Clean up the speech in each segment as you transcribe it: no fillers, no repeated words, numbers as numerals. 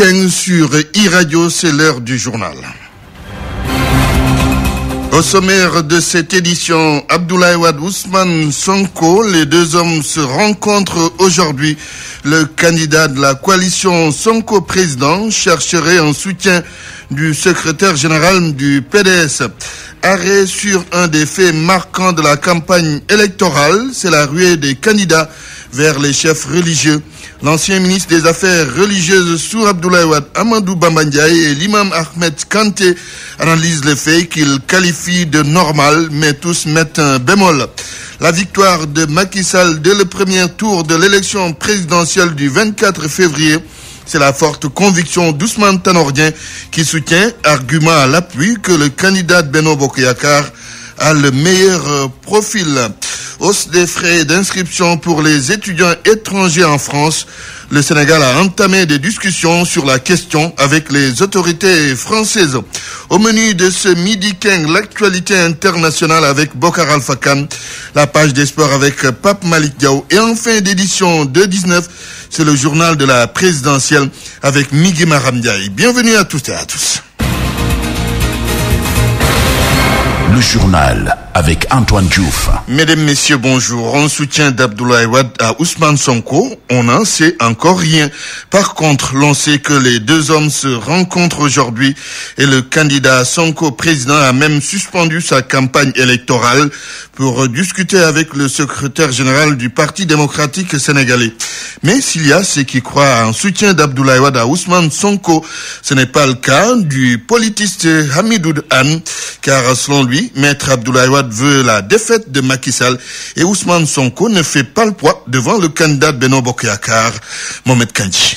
King sur e-radio, c'est l'heure du journal. Au sommaire de cette édition, Abdoulaye Wade, Ousmane Sonko, les deux hommes se rencontrent aujourd'hui. Le candidat de la coalition Sonko président chercherait un soutien du secrétaire général du PDS. Arrêt sur un des faits marquants de la campagne électorale, c'est la ruée des candidats vers les chefs religieux. L'ancien ministre des Affaires religieuses sous Abdoulaye Wade, Amadou Bamba Ndiaye, et l'imam Ahmed Kanté analysent les faits qu'ils qualifient de normal, mais tous mettent un bémol. La victoire de Macky Sall dès le premier tour de l'élection présidentielle du 24 février, c'est la forte conviction d'Ousmane Tanor Dieng qui soutient, argument à l'appui, que le candidat de Benno Bokk Yakaar a le meilleur profil. Hausse des frais d'inscription pour les étudiants étrangers en France. Le Sénégal a entamé des discussions sur la question avec les autorités françaises. Au menu de ce Midi 15, l'actualité internationale avec Bokar Alpha Khan, la page des sports avec Pape Malick Diaw et en fin d'édition de 19, c'est le journal de la présidentielle avec Migui Maram Ndiaye. Bienvenue à toutes et à tous. Le journal avec Antoine Diouf. Mesdames, Messieurs, bonjour. En soutien d'Abdoulaye Wade à Ousmane Sonko, on n'en sait encore rien. Par contre, l'on sait que les deux hommes se rencontrent aujourd'hui et le candidat Sonko président a même suspendu sa campagne électorale pour discuter avec le secrétaire général du Parti démocratique sénégalais. Mais s'il y a ceux qui croient en soutien d'Abdoulaye Wade à Ousmane Sonko, ce n'est pas le cas du politiste Hamidou Anne, car selon lui, Maître Abdoulaye Wade veut la défaite de Macky Sall et Ousmane Sonko ne fait pas le poids devant le candidat de Benno Bokk Yakaar, Mohamed Kandji.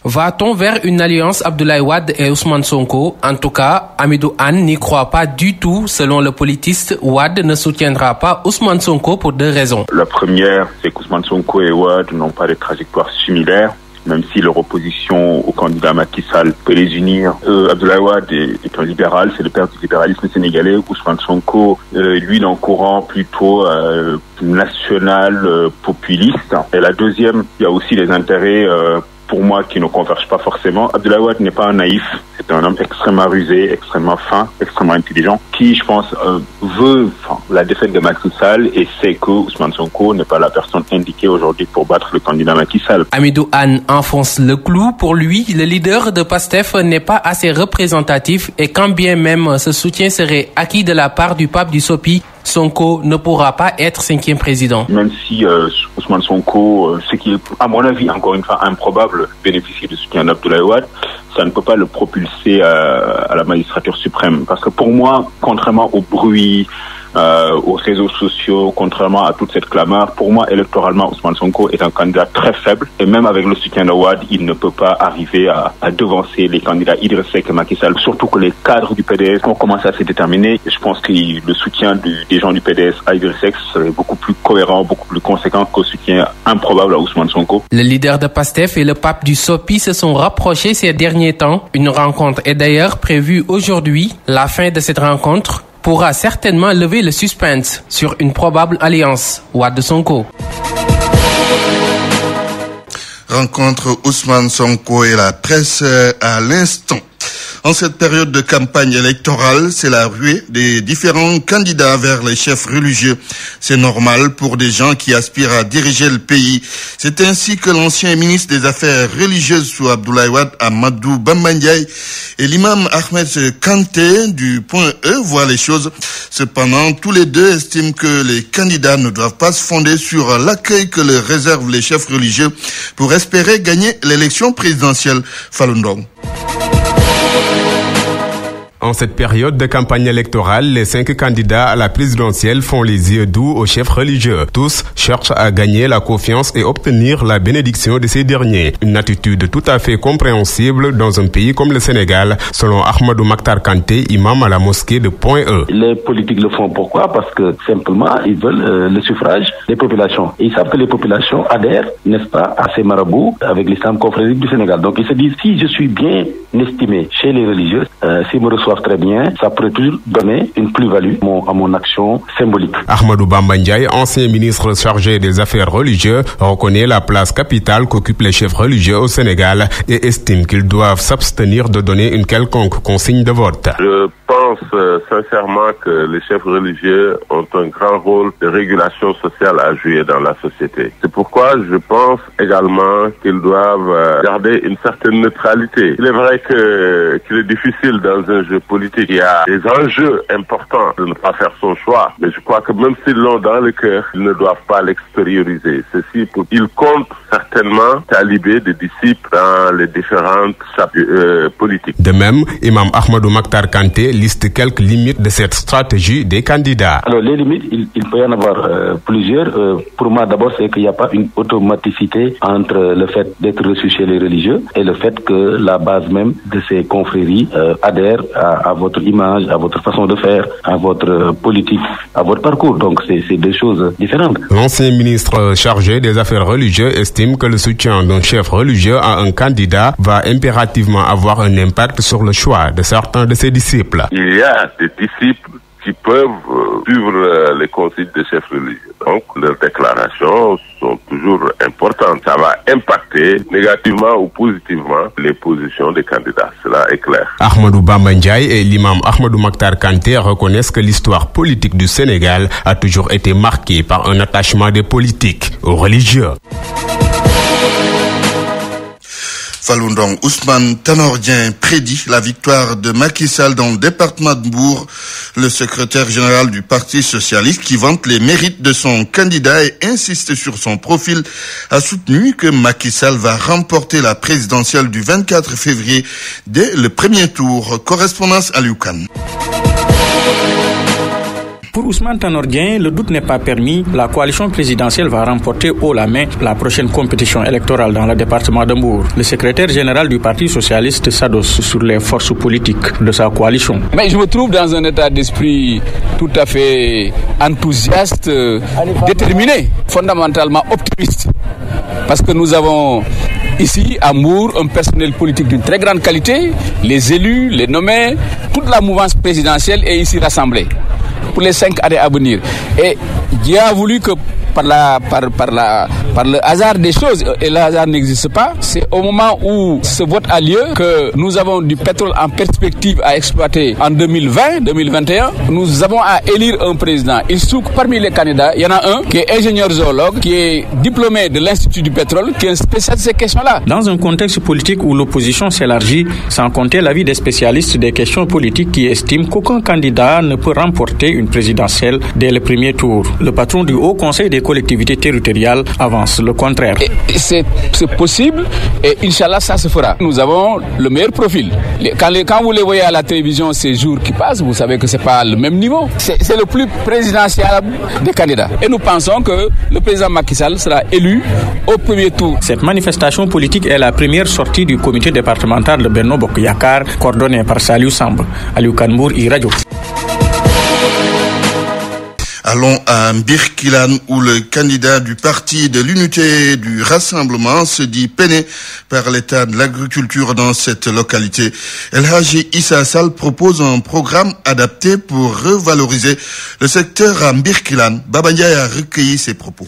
Va-t-on vers une alliance Abdoulaye Wade et Ousmane Sonko? En tout cas, Hamidou Anne n'y croit pas du tout. Selon le politiste, Wade ne soutiendra pas Ousmane Sonko pour deux raisons. La première, c'est qu'Ousmane Sonko et Wade n'ont pas de trajectoire similaire. Même si leur opposition au candidat Macky Sall peut les unir. Abdoulaye Wade est un libéral, c'est le père du libéralisme sénégalais. Ousmane Sonko, lui, est en courant plutôt national, populiste. Et la deuxième, il y a aussi les intérêts pour moi qui ne convergent pas forcément. Abdoulaye Wade n'est pas un naïf, c'est un homme extrêmement rusé, extrêmement fin, extrêmement intelligent, qui, je pense, veut la défaite de Macky Sall et sait que Ousmane Sonko n'est pas la personne indiquée aujourd'hui pour battre le candidat Macky Sall. Hamidou Anne enfonce le clou. Pour lui, le leader de PASTEF n'est pas assez représentatif et quand bien même ce soutien serait acquis de la part du pape du Sopi, Sonko ne pourra pas être 5e président. Même si Ousmane Sonko, ce qui est, à mon avis, encore une fois improbable, bénéficie du soutien d'Abdoulaye Wade, ça ne peut pas le propulser à la magistrature suprême. Parce que pour moi, contrairement au bruit, aux réseaux sociaux, contrairement à toute cette clameur, pour moi, électoralement, Ousmane Sonko est un candidat très faible. Et même avec le soutien de Wade, il ne peut pas arriver à devancer les candidats Idriss Seck et Macky Sall. Surtout que les cadres du PDS ont commencé à se déterminer. Je pense que le soutien des gens du PDS à Idriss Seck serait beaucoup plus cohérent, beaucoup plus conséquent qu'au soutien improbable à Ousmane Sonko. Le leader de PASTEF et le pape du Sopi se sont rapprochés ces derniers temps. Une rencontre est d'ailleurs prévue aujourd'hui. La fin de cette rencontre pourra certainement lever le suspense sur une probable alliance Wade-Sonko. Rencontre Ousmane Sonko et la presse à l'instant. En cette période de campagne électorale, c'est la ruée des différents candidats vers les chefs religieux. C'est normal pour des gens qui aspirent à diriger le pays. C'est ainsi que l'ancien ministre des Affaires religieuses sous Abdoulaye Wade, Amadou Bamba Ndiaye, et l'imam Ahmed Kanté du Point E voient les choses. Cependant, tous les deux estiment que les candidats ne doivent pas se fonder sur l'accueil que leur réservent les chefs religieux pour espérer gagner l'élection présidentielle. Falun Gong. En cette période de campagne électorale, les 5 candidats à la présidentielle font les yeux doux aux chefs religieux. Tous cherchent à gagner la confiance et obtenir la bénédiction de ces derniers. Une attitude tout à fait compréhensible dans un pays comme le Sénégal, selon Ahmadou Makhtar Kanté, imam à la mosquée de Point E. Les politiques le font pourquoi? Parce que simplement, ils veulent le suffrage des populations. Et ils savent que les populations adhèrent, n'est-ce pas, à ces marabouts avec l'islam confrérique du Sénégal. Donc ils se disent, si je suis bien estimé chez les religieux, s'ils me reçoivent perçoivent très bien, ça pourrait toujours donner une plus-value à mon action symbolique. Ahmadou Bamba Ndiaye, ancien ministre chargé des affaires religieuses, reconnaît la place capitale qu'occupent les chefs religieux au Sénégal et estime qu'ils doivent s'abstenir de donner une quelconque consigne de vote. Je pense sincèrement que les chefs religieux ont un grand rôle de régulation sociale à jouer dans la société. C'est pourquoi je pense également qu'ils doivent garder une certaine neutralité. Il est vrai qu'il est difficile dans un jeu politique. Il y a des enjeux importants de ne pas faire son choix. Mais je crois que même s'ils l'ont dans le cœur, ils ne doivent pas l'extérioriser. Ils comptent certainement taliber des disciples dans les différentes politiques. De même, Imam Ahmadou Maktar Kanté liste quelques limites de cette stratégie des candidats. Alors les limites, il peut y en avoir plusieurs. Pour moi, d'abord, c'est qu'il n'y a pas une automaticité entre le fait d'être reçu chez les religieux et le fait que la base même de ces confréries adhère à votre image, à votre façon de faire, à votre politique, à votre parcours. Donc c'est deux choses différentes. L'ancien ministre chargé des affaires religieuses estime que le soutien d'un chef religieux à un candidat va impérativement avoir un impact sur le choix de certains de ses disciples. Il y a des disciples qui peuvent suivre les consignes des chefs religieux. Donc, leurs déclarations sont toujours importantes. Ça va impacter négativement ou positivement les positions des candidats. Cela est clair. Ahmadou Bamba Ndiaye et l'imam Ahmadou Maktar Kanté reconnaissent que l'histoire politique du Sénégal a toujours été marquée par un attachement des politiques aux religieux. Falun Gong, Ousmane Tanor Dieng prédit la victoire de Macky Sall dans le département de Mbour. Le secrétaire général du Parti socialiste, qui vante les mérites de son candidat et insiste sur son profil, a soutenu que Macky Sall va remporter la présidentielle du 24 février dès le premier tour. Correspondance à Liukan. Pour Ousmane Tanor Dieng, le doute n'est pas permis. La coalition présidentielle va remporter haut la main la prochaine compétition électorale dans le département de Mbour. Le secrétaire général du Parti socialiste s'adosse sur les forces politiques de sa coalition. Mais je me trouve dans un état d'esprit tout à fait enthousiaste, déterminé, fondamentalement optimiste. Parce que nous avons ici à Mbour un personnel politique d'une très grande qualité, les élus, les nommés, toute la mouvance présidentielle est ici rassemblée pour les 5 années à venir. Et Dieu a voulu que par le hasard des choses, et le hasard n'existe pas, c'est au moment où ce vote a lieu que nous avons du pétrole en perspective à exploiter en 2020-2021. Nous avons à élire un président. Il se trouve que parmi les candidats, il y en a un qui est ingénieur zoologue, qui est diplômé de l'Institut du pétrole, qui est un spécialiste de ces questions-là. Dans un contexte politique où l'opposition s'élargit, sans compter l'avis des spécialistes des questions politiques qui estiment qu'aucun candidat ne peut remporter une présidentielle dès le premier tour. Le patron du Haut Conseil des collectivités territoriales avance le contraire. C'est possible et Inch'Allah ça se fera. Nous avons le meilleur profil. Quand vous les voyez à la télévision ces jours qui passent, vous savez que c'est pas le même niveau. C'est le plus présidentiel des candidats. Et nous pensons que le président Macky Sall sera élu au premier tour. Cette manifestation politique est la première sortie du comité départemental de Benno Bokk Yakaar, coordonné par Saliou Samb. Aliou Kanbour, iRadio. Allons à Birkilan où le candidat du parti de l'unité du rassemblement se dit peiné par l'état de l'agriculture dans cette localité. El Hadji Issa Sall propose un programme adapté pour revaloriser le secteur à Birkilan. Baba Ndiaye a recueilli ses propos.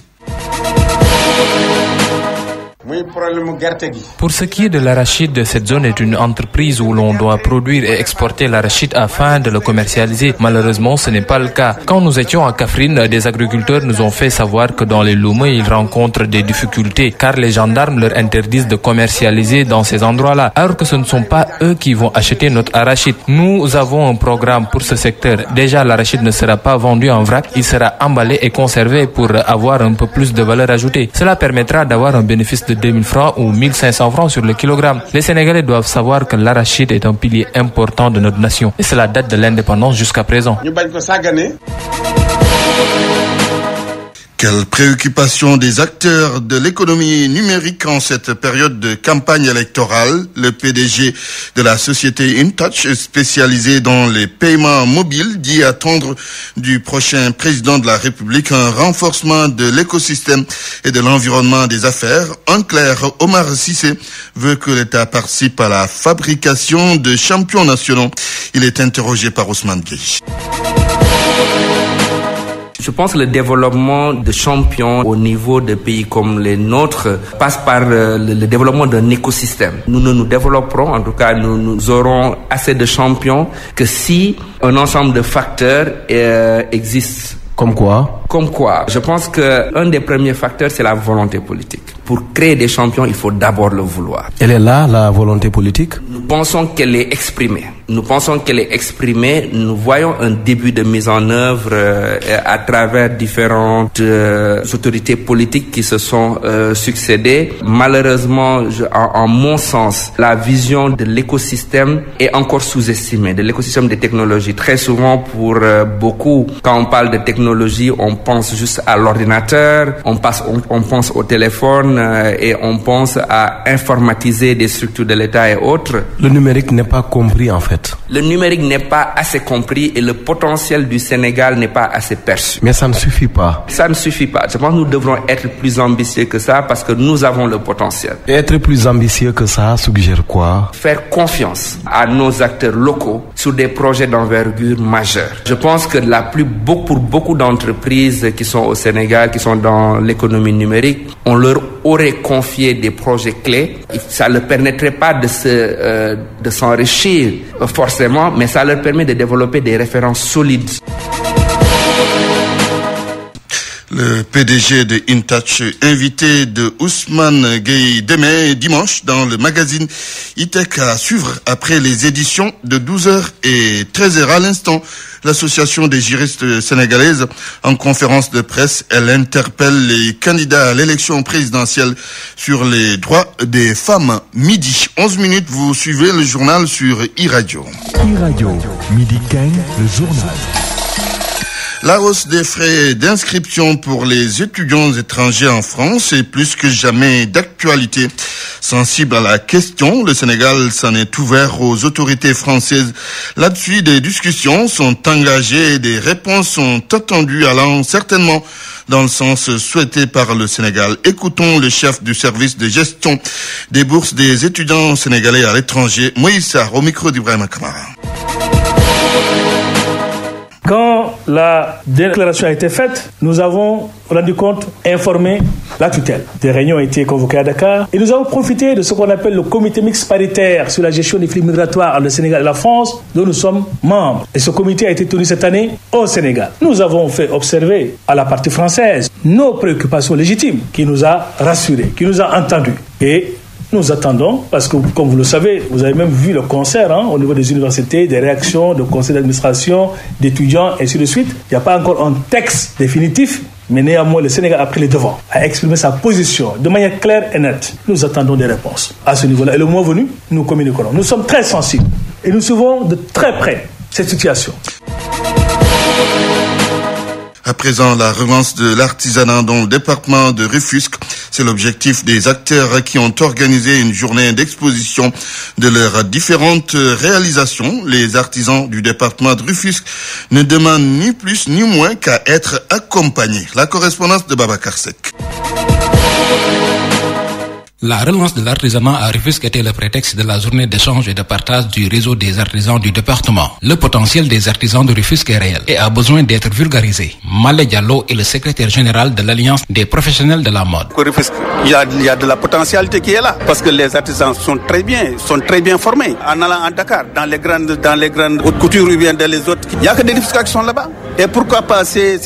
Pour ce qui est de l'arachide, cette zone est une entreprise où l'on doit produire et exporter l'arachide afin de le commercialiser. Malheureusement, ce n'est pas le cas. Quand nous étions à Kaffrine, des agriculteurs nous ont fait savoir que dans les Loumé, ils rencontrent des difficultés car les gendarmes leur interdisent de commercialiser dans ces endroits-là, alors que ce ne sont pas eux qui vont acheter notre arachide. Nous avons un programme pour ce secteur. Déjà, l'arachide ne sera pas vendu en vrac, il sera emballé et conservé pour avoir un peu plus de valeur ajoutée. Cela permettra d'avoir un bénéfice de 2000 francs ou 1500 francs sur le kilogramme. Les Sénégalais doivent savoir que l'arachide est un pilier important de notre nation et cela date de l'indépendance jusqu'à présent. Quelle préoccupation des acteurs de l'économie numérique en cette période de campagne électorale. Le PDG de la société InTouch, spécialisée dans les paiements mobiles, dit attendre du prochain président de la République un renforcement de l'écosystème et de l'environnement des affaires. En clair, Omar Cissé veut que l'État participe à la fabrication de champions nationaux. Il est interrogé par Ousmane Gueye. Je pense que le développement de champions au niveau de pays comme les nôtres passe par le développement d'un écosystème. Nous ne nous développerons, en tout cas nous aurons assez de champions que si un ensemble de facteurs existent. Comme quoi? Je pense qu'un des premiers facteurs, c'est la volonté politique. Pour créer des champions, il faut d'abord le vouloir. Elle est là, la volonté politique? Nous pensons qu'elle est exprimée. Nous voyons un début de mise en œuvre à travers différentes autorités politiques qui se sont succédées. Malheureusement, en mon sens, la vision de l'écosystème est encore sous-estimée, de l'écosystème des technologies. Très souvent, pour beaucoup, quand on parle de technologie, on pense juste à l'ordinateur, on pense au téléphone et on pense à informatiser des structures de l'État et autres. Le numérique n'est pas compris en fait. Le numérique n'est pas assez compris et le potentiel du Sénégal n'est pas assez perçu. Mais ça ne suffit pas. Ça ne suffit pas. Je pense que nous devrons être plus ambitieux que ça parce que nous avons le potentiel. Et être plus ambitieux que ça suggère quoi? Faire confiance à nos acteurs locaux sur des projets d'envergure majeure. Je pense que pour beaucoup d'entreprises qui sont au Sénégal, qui sont dans l'économie numérique, on leur aurait confié des projets clés. Ça ne leur permettrait pas de s'enrichir forcément, mais ça leur permet de développer des références solides. Le PDG de InTouch, invité de Ousmane Gueye demain dimanche dans le magazine E-Tech à suivre après les éditions de 12h et 13h. À l'instant, l'association des juristes sénégalaises, en conférence de presse, elle interpelle les candidats à l'élection présidentielle sur les droits des femmes. Midi, 11 minutes, vous suivez le journal sur e-Radio. E-Radio, midi 15, le journal. La hausse des frais d'inscription pour les étudiants étrangers en France est plus que jamais d'actualité. Sensible à la question, le Sénégal s'en est ouvert aux autorités françaises. Là-dessus, des discussions sont engagées et des réponses sont attendues allant certainement dans le sens souhaité par le Sénégal. Écoutons le chef du service de gestion des bourses des étudiants sénégalais à l'étranger, Moïse Sarr, au micro d'Ibrahima Kamara. Quand la déclaration a été faite, nous avons rendu compte, informé la tutelle. Des réunions ont été convoquées à Dakar et nous avons profité de ce qu'on appelle le comité mixte paritaire sur la gestion des flux migratoires entre le Sénégal et la France, dont nous sommes membres. Et ce comité a été tenu cette année au Sénégal. Nous avons fait observer à la partie française nos préoccupations légitimes, qui nous a rassurés, qui nous a entendus. Et nous attendons, parce que comme vous le savez, vous avez même vu le concert au niveau des universités, des réactions de conseils d'administration, d'étudiants, et ainsi de suite. Il n'y a pas encore un texte définitif, mais néanmoins le Sénégal a pris les devants, a exprimé sa position de manière claire et nette. Nous attendons des réponses à ce niveau-là. Et le mois venu, nous communiquerons. Nous sommes très sensibles et nous suivons de très près cette situation. À présent, la relance de l'artisanat dans le département de Rufisque. C'est l'objectif des acteurs qui ont organisé une journée d'exposition de leurs différentes réalisations. Les artisans du département de Rufisque ne demandent ni plus ni moins qu'à être accompagnés. La correspondance de Babacar Seck. La relance de l'artisanat à Rufisque était le prétexte de la journée d'échange et de partage du réseau des artisans du département. Le potentiel des artisans de Rufisque est réel et a besoin d'être vulgarisé. Malé Diallo est le secrétaire général de l'Alliance des professionnels de la mode. Rufisque, il y a de la potentialité qui est là parce que les artisans sont très bien formés. En allant à Dakar, dans les grandes hautes coutures ou bien dans les autres, il n'y a que des Rufisquois qui sont là-bas. Et pourquoi pas ces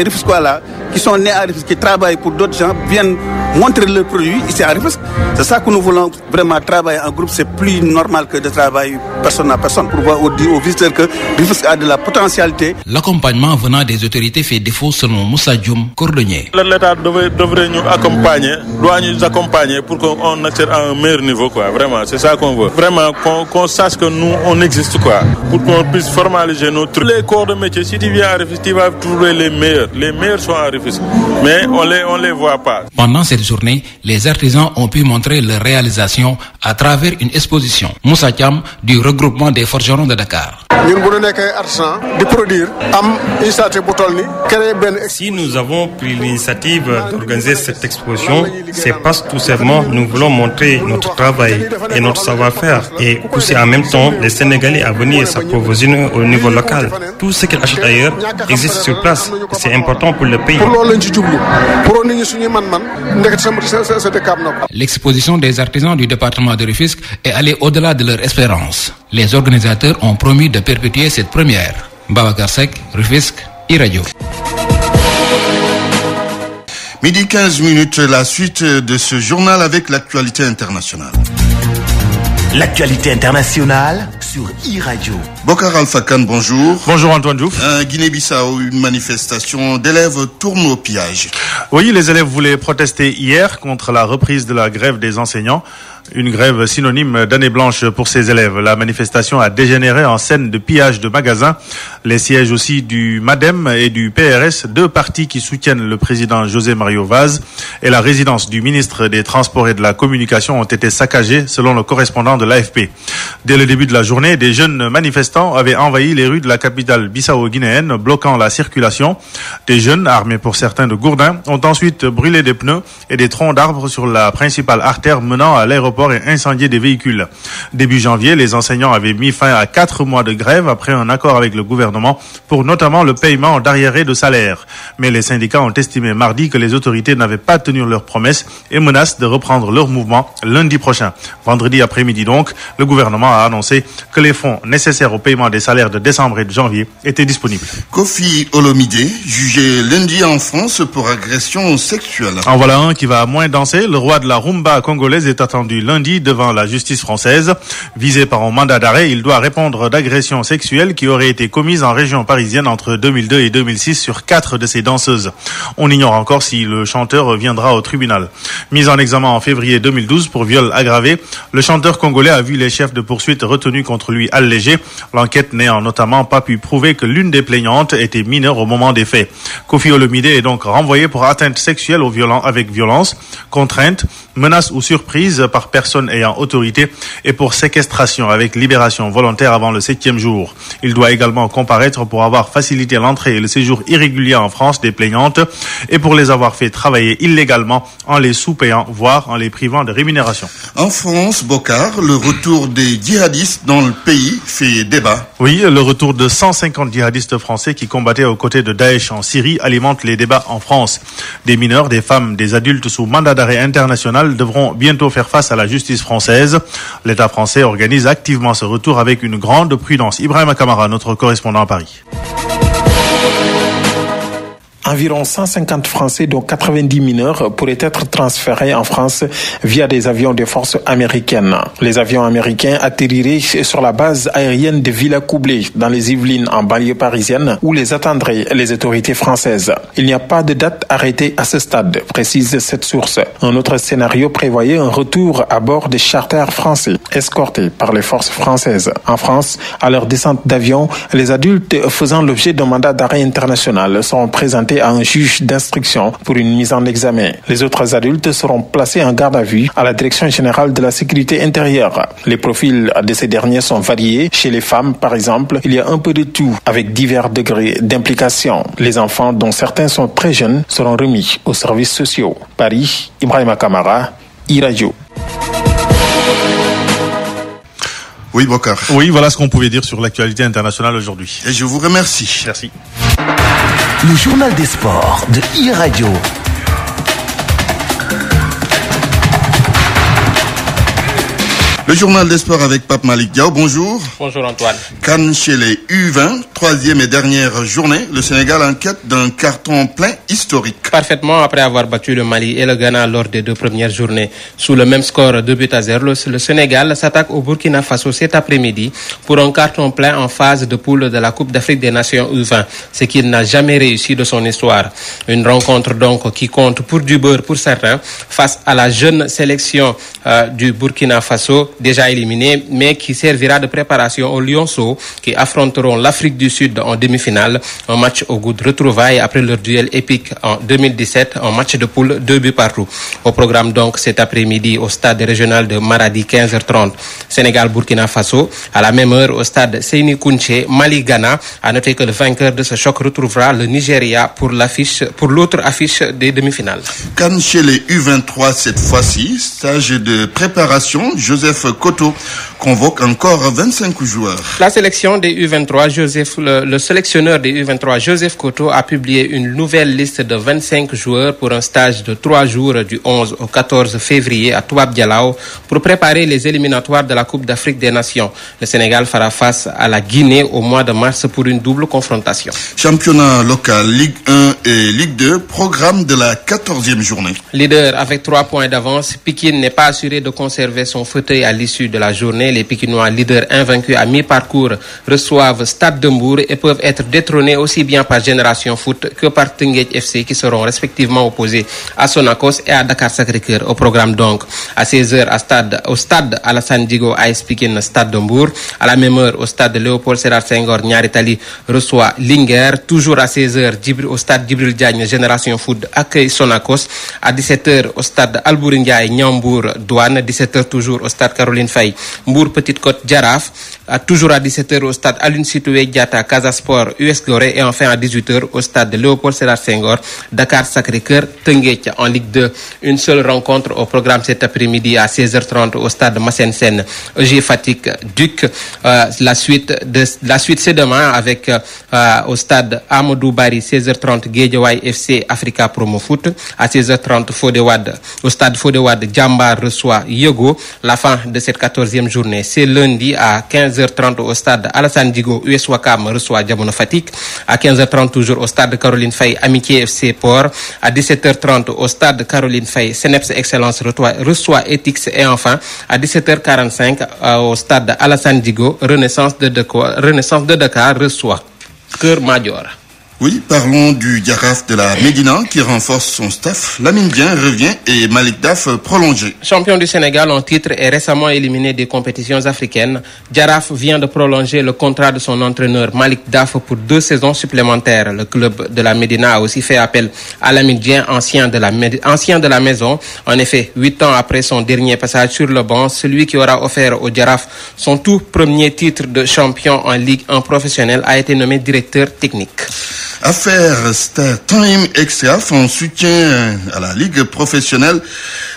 Rufisquois-là qui sont nés à Rufisque, qui travaillent pour d'autres gens, viennent montrer leurs produits ici à Rufisque. C'est ça que nous voulons vraiment travailler en groupe. C'est plus normal que de travailler personne à personne pour voir aux visiteurs que Rufisque a de la potentialité. L'accompagnement venant des autorités fait défaut selon Moussa Dioum, cordonnier. L'État devrait nous accompagner, doit nous accompagner pour qu'on accède à un meilleur niveau, quoi. Vraiment, c'est ça qu'on veut. Vraiment, qu'on sache que nous, on existe, quoi. Pour qu'on puisse formaliser nos trucs. Les corps de métier, si tu viens à Rufisque, tu vas trouver les meilleurs. Les meilleurs sont à Rufisque. Mais on les voit pas. Pendant cette journée, les artisans ont pu montrer leur réalisation à travers une exposition. Moussa Thiam du regroupement des forgerons de Dakar. Si nous avons pris l'initiative d'organiser cette exposition, c'est parce que tout simplement nous voulons montrer notre travail et notre savoir-faire et pousser en même temps les Sénégalais à venir s'approvisionner au niveau local. Tout ce qu'ils achètent ailleurs existe sur place. C'est important pour le pays. L'exposition des artisans du département de Rufisque est allée au-delà de leur espérance. Les organisateurs ont promis de perpétuer cette première. Babacar Seck, Rufisque, iRadio. Midi 15 minutes, la suite de ce journal avec l'actualité internationale. L'actualité internationale sur iRadio. Bokar Alfakan, bonjour. Bonjour Antoine Diouf. Guinée-Bissau, une manifestation d'élèves tourne au pillage. Oui, les élèves voulaient protester hier contre la reprise de la grève des enseignants. Une grève synonyme d'année blanche pour ces élèves. La manifestation a dégénéré en scène de pillage de magasins. Les sièges aussi du MADEM et du PRS, deux partis qui soutiennent le président José Mario Vaz, et la résidence du ministre des Transports et de la Communication ont été saccagées, selon le correspondant de l'AFP. Dès le début de la journée, des jeunes manifestants avaient envahi les rues de la capitale bissau-guinéenne, bloquant la circulation. Des jeunes, armés pour certains de gourdins, ont ensuite brûlé des pneus et des troncs d'arbres sur la principale artère menant à l'aéroport et incendié des véhicules. Début janvier, les enseignants avaient mis fin à 4 mois de grève après un accord avec le gouvernement pour notamment le paiement d'arriérés de salaire. Mais les syndicats ont estimé mardi que les autorités n'avaient pas tenu leurs promesses et menacent de reprendre leur mouvement lundi prochain. Vendredi après-midi donc, le gouvernement a annoncé que les fonds nécessaires au paiement des salaires de décembre et de janvier étaient disponibles. Kofi Olomide, jugé lundi en France pour agression sexuelle. En voilà un qui va moins danser. Le roi de la rumba congolaise est attendu lundi devant la justice française. Visé par un mandat d'arrêt, il doit répondre d'agressions sexuelles qui auraient été commises en région parisienne entre 2002 et 2006 sur 4 de ses danseuses. On ignore encore si le chanteur reviendra au tribunal. Mis en examen en février 2012 pour viol aggravé, le chanteur congolais a vu les chefs de poursuite retenus contre lui allégés. L'enquête n'ayant notamment pas pu prouver que l'une des plaignantes était mineure au moment des faits. Kofi Olomide est donc renvoyé pour atteinte sexuelle avec violence, contrainte, menace ou surprise par personne ayant autorité et pour séquestration avec libération volontaire avant le 7e jour. Il doit également comparaître pour avoir facilité l'entrée et le séjour irrégulier en France des plaignantes et pour les avoir fait travailler illégalement en les sous-payant, voire en les privant de rémunération. En France, Bokar, le retour des djihadistes dans le pays fait débat. Oui, le retour de 150 djihadistes français qui combattaient aux côtés de Daesh en Syrie alimente les débats en France. Des mineurs, des femmes, des adultes sous mandat d'arrêt international devront bientôt faire face à la justice française. L'État français organise activement ce retour avec une grande prudence. Ibrahim Kamara, notre correspondant à Paris. Environ 150 Français, dont 90 mineurs, pourraient être transférés en France via des avions des forces américaines. Les avions américains atterriraient sur la base aérienne de Villacoublay, dans les Yvelines, en banlieue parisienne, où les attendraient les autorités françaises. Il n'y a pas de date arrêtée à ce stade, précise cette source. Un autre scénario prévoyait un retour à bord des charters français, escortés par les forces françaises. En France, à leur descente d'avion, les adultes faisant l'objet d'un mandat d'arrêt international seront présentés à un juge d'instruction pour une mise en examen. Les autres adultes seront placés en garde à vue à la Direction générale de la sécurité intérieure. Les profils de ces derniers sont variés. Chez les femmes, par exemple, il y a un peu de tout, avec divers degrés d'implication. Les enfants, dont certains sont très jeunes, seront remis aux services sociaux. Paris, Ibrahim Kamara, iRadio. Oui, Bokar. Oui, voilà ce qu'on pouvait dire sur l'actualité internationale aujourd'hui. Et je vous remercie. Merci. Le journal des sports de iRadio. Le journal des sports avec Pape Malick Diaw, bonjour. Bonjour Antoine. CAN chez les U20, troisième et dernière journée. Le Sénégal en quête d'un carton plein historique. Parfaitement après avoir battu le Mali et le Ghana lors des deux premières journées. Sous le même score 2-0, le Sénégal s'attaque au Burkina Faso cet après-midi pour un carton plein en phase de poule de la Coupe d'Afrique des Nations U20, ce qu'il n'a jamais réussi de son histoire. Une rencontre donc qui compte pour du beurre pour certains face à la jeune sélection du Burkina Faso, déjà éliminé, mais qui servira de préparation aux Lionceaux qui affronteront l'Afrique du Sud en demi-finale. Un match au goût de retrouvailles après leur duel épique en 2017, un match de poule 2-0. Au programme donc cet après-midi au stade régional de Maradi 15h30, Sénégal-Burkina Faso. À la même heure au stade Seyni Kounché, Mali-Ghana. À noter que le vainqueur de ce choc retrouvera le Nigeria pour l'autre affiche des demi-finales. CAN chez les U23 cette fois-ci, stage de préparation. Joseph Koto convoque encore 25 joueurs. La sélection des U23, le sélectionneur des U23, Joseph Koto, a publié une nouvelle liste de 25 joueurs pour un stage de 3 jours du 11 au 14 février à Touab Dialao pour préparer les éliminatoires de la Coupe d'Afrique des Nations. Le Sénégal fera face à la Guinée au mois de mars pour une double confrontation. Championnat local, Ligue 1 et Ligue 2, programme de la 14e journée. Leader avec 3 points d'avance, Pikine n'est pas assuré de conserver son fauteuil à l'issue de la journée. Les Pikinois, leaders invaincus à mi-parcours, reçoivent Stade de Mbour et peuvent être détrônés aussi bien par Génération Foot que par Teungueth FC qui seront respectivement opposés à Sonacos et à Dakar Sacré-Cœur. Au programme donc à 16h au stade Alassane Djigo AS Pikine Stade de Mbour. À la même heure au stade Léopold Sédar Senghor, Niary Tally reçoit Linguère. Toujours à 16h au stade Djibril Diagne, Génération Foot accueille Sonacos. À 17h au stade Albouri Ndiaye, Niambour Douane. 17h toujours au stade Caroline Faye, Mbour Petite Côte Jaraaf. Toujours à 17h au stade Aline Sitoé Diatta, Casa Sport, US Gorée. Et enfin à 18h au stade Léopold Sédar Senghor, Dakar Sacré-Cœur, Teungueth en Ligue 2. Une seule rencontre au programme cet après-midi à 16h30 au stade Massène Sène, EG Fatick Duc. La suite c'est demain avec au stade Amadou Barry 16h30 Guédiawaye FC Africa Promo Foot. À 16h30 au stade Fodé Wade, Jambar reçoit Yogo. La fin de cette 14e journée, c'est lundi à 15h30 au stade Alassane Djigo, US Ouakam reçoit Diamono Fatick. À 15h30 toujours au stade Caroline Faye, Amitié FC Port. À 17h30 au stade Caroline Faye, Seneps Excellence reçoit Etix. Et enfin à 17h45 au stade Alassane Djigo, Renaissance de Dakar reçoit Keur Madior. Oui, parlons du Jaraaf de la Médina qui renforce son staff. Lamine Dieng revient et Malick Daf prolongé. Champion du Sénégal en titre et récemment éliminé des compétitions africaines, Jaraaf vient de prolonger le contrat de son entraîneur Malick Daf pour 2 saisons supplémentaires. Le club de la Médina a aussi fait appel à Lamine Dieng, ancien de la maison. En effet, 8 ans après son dernier passage sur le banc, celui qui aura offert au Jaraaf son tout premier titre de champion en Ligue 1 professionnelle a été nommé directeur technique. Affaire Star Time Extra en soutien à la Ligue professionnelle.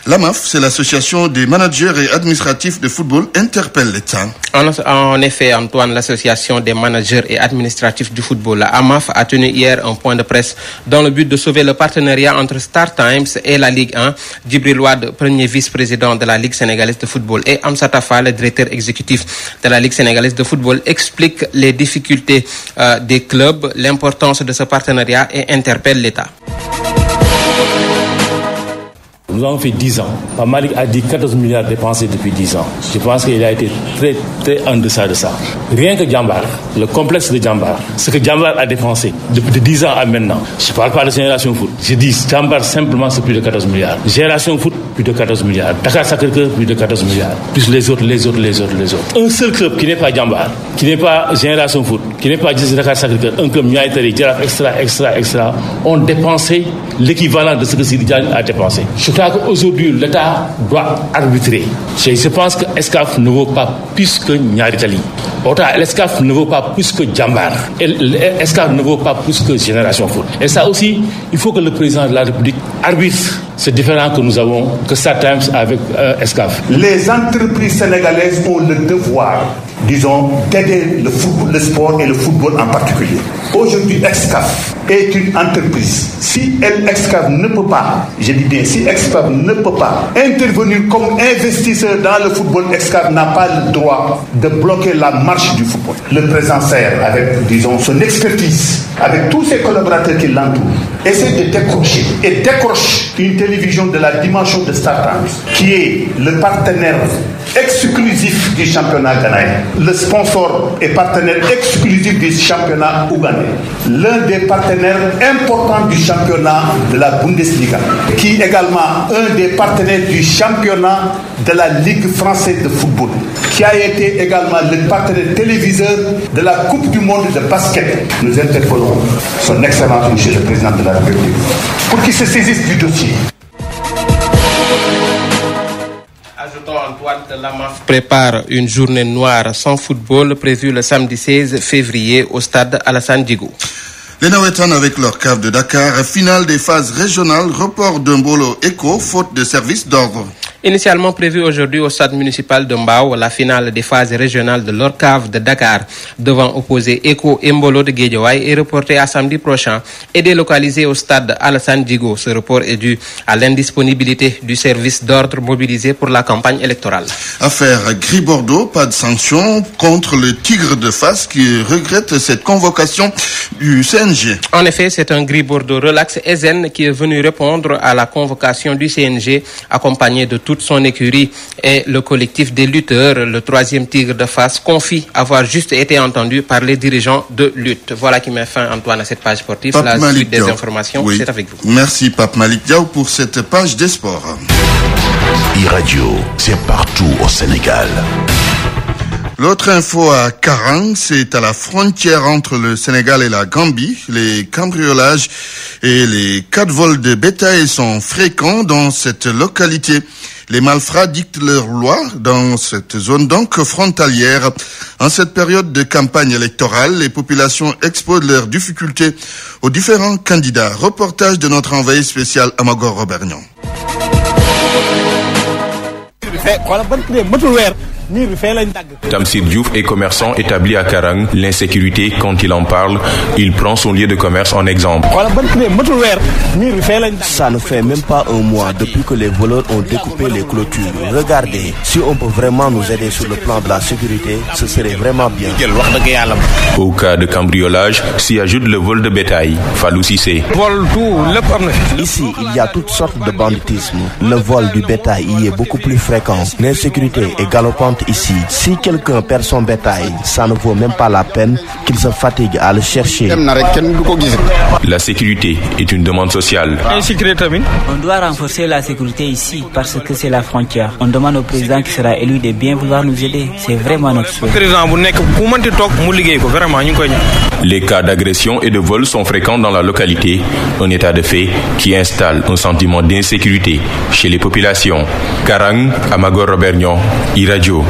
L'AMAF, c'est l'association des managers et administratifs de football, interpelle l'État. En effet, Antoine, l'association des managers et administratifs du football, la AMAF, a tenu hier un point de presse dans le but de sauver le partenariat entre Star Times et la Ligue 1. Djibril Wade, premier vice-président de la Ligue sénégalaise de football, et Amsata Fall, le directeur exécutif de la Ligue sénégalaise de football, expliquent les difficultés des clubs, l'importance de ce partenariat et interpellent l'État. Nous avons fait 10 ans. Malick a dit 14 milliards dépensés depuis 10 ans. Je pense qu'il a été très, très en deçà de ça. Rien que Jambar, le complexe de Jambar, ce que Jambar a dépensé depuis 10 ans à maintenant. Je ne parle pas de Génération Foot. Je dis Jambar simplement, c'est plus de 14 milliards. Génération Foot, plus de 14 milliards. Dakar Sacré-Cœur, plus de 14 milliards. Plus les autres. Un seul club qui n'est pas Jambar, qui n'est pas Génération Foot, qui n'est pas Dakar Sacré-Cœur, un club Niary Tally, Jaraaf extra, ont dépensé l'équivalent de ce que Sidi Diagne a dépensé. Aujourd'hui, l'État doit arbitrer. Je pense que Excaf ne vaut pas plus que Niary Tally. L'Excaf ne vaut pas plus que Jambar. Excaf ne vaut pas plus que Génération Foot. Et ça aussi, il faut que le président de la République arbitre ces différends que nous avons, que Star Times avec Excaf. Les entreprises sénégalaises ont le devoir disons, d'aider le sport et le football en particulier. Aujourd'hui, Excaf est une entreprise. Si Excaf ne peut pas, je dis bien, si Excaf ne peut pas intervenir comme investisseur dans le football, Excaf n'a pas le droit de bloquer la marche du football. Le président Serre, avec, disons, son expertise, avec tous ses collaborateurs qui l'entourent, essaie de décrocher et décroche une télévision de la dimension de Star Times, qui est le partenaire exclusif du championnat ghanéen, le sponsor et partenaire exclusif du championnat ougandais, l'un des partenaires importants du championnat de la Bundesliga, qui est également un des partenaires du championnat de la Ligue française de football, qui a été également le partenaire téléviseur de la Coupe du monde de basket. Nous interpellons son Excellence, Monsieur le Président de la République, pour qu'il se saisisse du dossier. Ajoutons, Antoine, que l'AMAF prépare une journée noire sans football prévue le samedi 16 février au stade Alassane Djigo. Les Nawetan avec leur cave de Dakar, finale des phases régionales, report d'un bolo éco, faute de service d'ordre. Initialement prévue aujourd'hui au stade municipal de Mbao, la finale des phases régionales de l'ORCAV de Dakar, devant opposer Eco et Mbolo de Guédiawaye, est reportée à samedi prochain et délocalisée au stade Alassane Djigo. Ce report est dû à l'indisponibilité du service d'ordre mobilisé pour la campagne électorale. Affaire Gris-Bordeaux, pas de sanction contre le Tigre de Fass qui regrette cette convocation du CNG. En effet, c'est un Gris-Bordeaux relax et zen qui est venu répondre à la convocation du CNG, accompagné de toute son écurie et le collectif des lutteurs. Le 3e Tigre de Fass confie avoir juste été entendu par les dirigeants de lutte. Voilà qui met fin, Antoine, à cette page sportive. Pape la Malick suite des Diaw. informations, oui. C'est avec vous. Merci Pape Malick Diaw pour cette page des sports. E-Radio, c'est partout au Sénégal. L'autre info à Karang, c'est à la frontière entre le Sénégal et la Gambie. Les cambriolages et les cas de vol de bétail sont fréquents dans cette localité. Les malfrats dictent leurs lois dans cette zone donc frontalière. En cette période de campagne électorale, les populations exposent leurs difficultés aux différents candidats. Reportage de notre envoyé spécial Amagor Robernion. Tamsir Diouf est commerçant établi à Karang. L'insécurité, quand il en parle, il prend son lieu de commerce en exemple. Ça ne fait même pas un mois depuis que les voleurs ont découpé les clôtures. Regardez, si on peut vraiment nous aider sur le plan de la sécurité, ce serait vraiment bien. Au cas de cambriolage, s'y ajoute le vol de bétail. Fallou Cissé. Ici, il y a toutes sortes de banditisme. Le vol du bétail y est beaucoup plus fréquent. L'insécurité est galopante ici. Si quelqu'un perd son bétail, ça ne vaut même pas la peine qu'il se fatigue à le chercher. La sécurité est une demande sociale. On doit renforcer la sécurité ici parce que c'est la frontière. On demande au président qui sera élu de bien vouloir nous aider. C'est vraiment notre souhait. Les cas d'agression et de vol sont fréquents dans la localité, un état de fait qui installe un sentiment d'insécurité chez les populations. Karang, Amagor Robernion, E-Radio.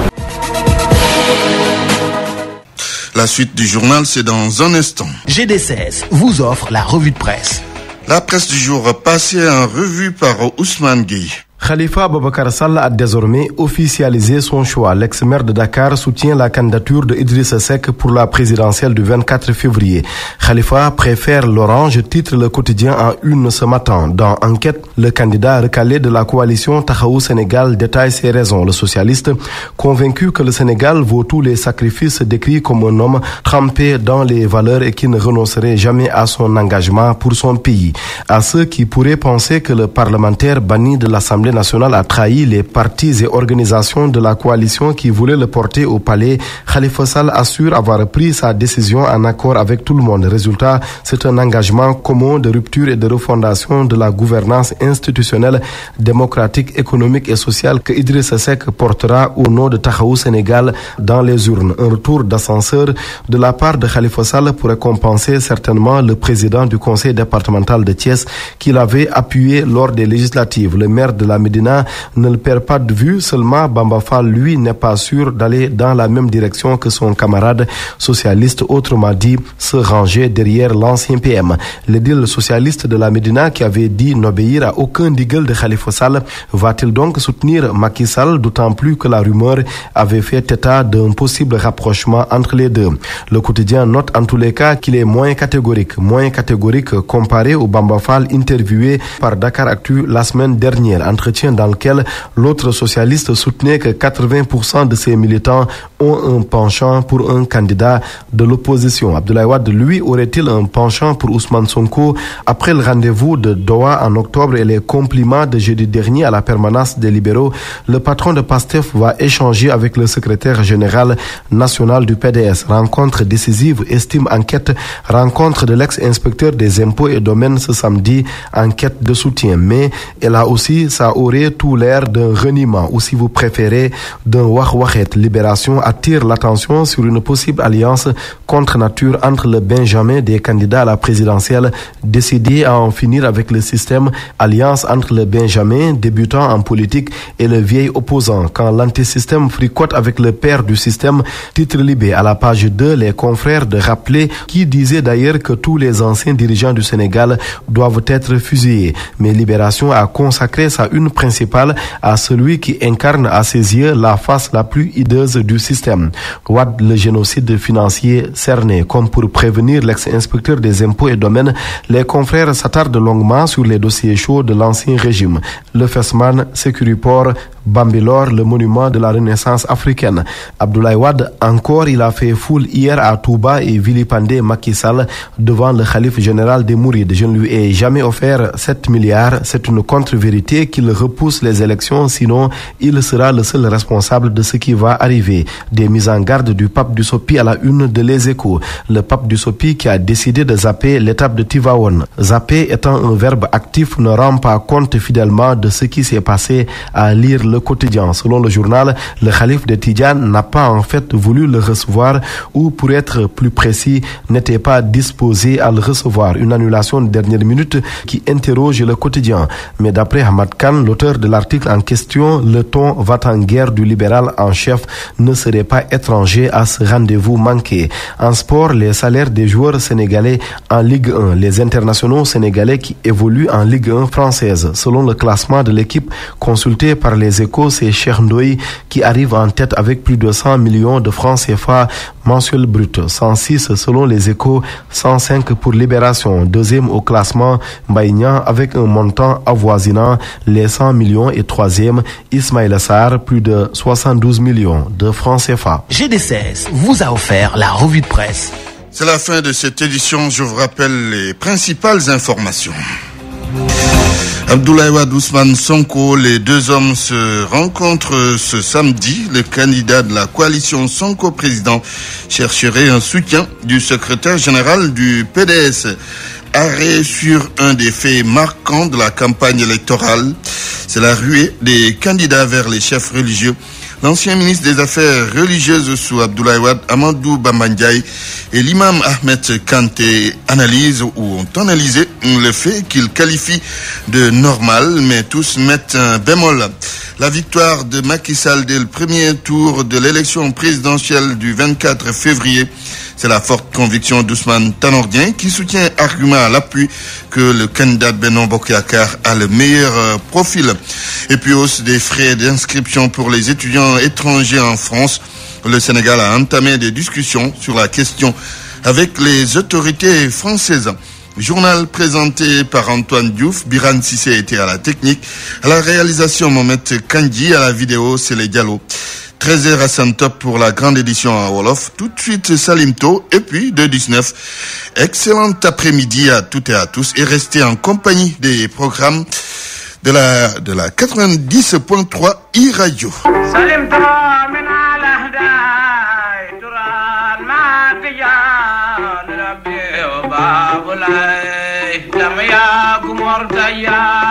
La suite du journal, c'est dans un instant. GD16 vous offre la revue de presse. La presse du jour passée en revue par Ousmane Gueye. Khalifa Abubakar Sall a désormais officialisé son choix. L'ex-maire de Dakar soutient la candidature de Idrissa Seck pour la présidentielle du 24 février. Khalifa préfère l'orange, titre le quotidien en une ce matin. Dans Enquête, le candidat recalé de la coalition Tahaou Sénégal détaille ses raisons. Le socialiste, convaincu que le Sénégal vaut tous les sacrifices, décrit comme un homme trempé dans les valeurs et qui ne renoncerait jamais à son engagement pour son pays. À ceux qui pourraient penser que le parlementaire banni de l'Assemblée nationale a trahi les partis et organisations de la coalition qui voulaient le porter au palais, Khalifa Sall assure avoir pris sa décision en accord avec tout le monde. Résultat, c'est un engagement commun de rupture et de refondation de la gouvernance institutionnelle, démocratique, économique et sociale que Idrissa Seck portera au nom de Tahaou Sénégal dans les urnes. Un retour d'ascenseur de la part de Khalifa Sall pour récompenser certainement le président du conseil départemental de Thiès qui l'avait appuyé lors des législatives. Le maire de la Médina ne le perd pas de vue. Seulement, Bamba Fall, lui, n'est pas sûr d'aller dans la même direction que son camarade socialiste, autrement dit, se ranger derrière l'ancien PM. L'édile socialiste de la Médina qui avait dit n'obéir à aucun digal de Khalifa Sall va-t-il donc soutenir Macky Sall, d'autant plus que la rumeur avait fait état d'un possible rapprochement entre les deux. Le quotidien note en tous les cas qu'il est moins catégorique comparé au Bamba Fall interviewé par Dakaractu la semaine dernière, entretien dans lequel l'autre socialiste soutenait que 80% de ses militants ont un penchant pour un candidat de l'opposition. Abdoulaye Wade, lui, aurait-il un penchant pour Ousmane Sonko après le rendez-vous de Doha en octobre et les compliments de jeudi dernier à la permanence des libéraux? Le patron de PASTEF va échanger avec le secrétaire général national du PDS. Rencontre décisive, estime enquête, rencontre de l'ex-inspecteur des impôts et domaines ce samedi, enquête de soutien. Mais ça aurait tout l'air d'un reniement, ou si vous préférez, d'un wah-wahet. Libération attire l'attention sur une possible alliance contre nature entre le Benjamin des candidats à la présidentielle décidé à en finir avec le système, alliance entre le Benjamin débutant en politique et le vieil opposant. Quand l'antisystème fricote avec le père du système, titre Libé à la page 2, les confrères de rappeler qui disait d'ailleurs que tous les anciens dirigeants du Sénégal doivent être fusillés. Mais Libération a consacré sa une principale à celui qui incarne à ses yeux la face la plus hideuse du système. Wade, le génocide financier cerné. Comme pour prévenir l'ex-inspecteur des impôts et domaines, les confrères s'attardent longuement sur les dossiers chauds de l'ancien régime. Le Fesman, Sécuriport, Bambilor, le monument de la Renaissance africaine. Abdoulaye Wade, encore, il a fait foule hier à Touba et vilipendé Macky Sall devant le khalife général des Mourides. Je ne lui ai jamais offert 7 milliards. C'est une contre-vérité qu'il repousse les élections, sinon il sera le seul responsable de ce qui va arriver. Des mises en garde du pape du Sopi à la une de Les Échos. Le pape du Sopi qui a décidé de zapper l'étape de Tivaouane. Zapper étant un verbe actif ne rend pas compte fidèlement de ce qui s'est passé à lire le quotidien. Selon le journal, le khalife de Tidjane n'a pas en fait voulu le recevoir ou, pour être plus précis, n'était pas disposé à le recevoir. Une annulation de dernière minute qui interroge le quotidien. Mais d'après Ahmad Khan, l'auteur de l'article en question, le ton va-t-en-guerre du libéral en chef ne serait pas étranger à ce rendez-vous manqué. En sport, les salaires des joueurs sénégalais en Ligue 1, les internationaux sénégalais qui évoluent en Ligue 1 française. Selon le classement de l'équipe consultée par les Échos, c'est Cheikh Ndoye qui arrive en tête avec plus de 100 millions de francs CFA mensuel brut. 106 selon les Échos, 105 pour Libération. Deuxième au classement, Mbaïnian avec un montant avoisinant les 100 millions et troisième, Ismaïla Sarr, plus de 72 millions de francs CFA. GD16 vous a offert la revue de presse. C'est la fin de cette édition. Je vous rappelle les principales informations. Abdoulaye Wade, Ousmane Sonko, les deux hommes se rencontrent ce samedi. Le candidat de la coalition Sonko président chercherait un soutien du secrétaire général du PDS. Arrêt sur un des faits marquants de la campagne électorale. C'est la ruée des candidats vers les chefs religieux. L'ancien ministre des Affaires religieuses sous Abdoulaye Wade, Amadou Bamba Ndiaye, et l'imam Ahmed Kanté ont analysé le fait qu'ils qualifient de normal, mais tous mettent un bémol. La victoire de Macky Sall dès le premier tour de l'élection présidentielle du 24 février, c'est la forte conviction d'Ousmane Tanor Dieng qui soutient argument à l'appui que le candidat de Benno Bokk Yakaar a le meilleur profil. Et puis hausse des frais d'inscription pour les étudiants étrangers en France. Le Sénégal a entamé des discussions sur la question avec les autorités françaises. Journal présenté par Antoine Diouf, Biran Sissé était à la technique, à la réalisation Mohamed Kandji, à la vidéo c'est les Diallo. 13h à Santop pour la grande édition à Wolof. Tout de suite Salimto et puis de 19. Excellent après-midi à toutes et à tous et restez en compagnie des programmes de la 90.3 iRadio. lam yakum wartaya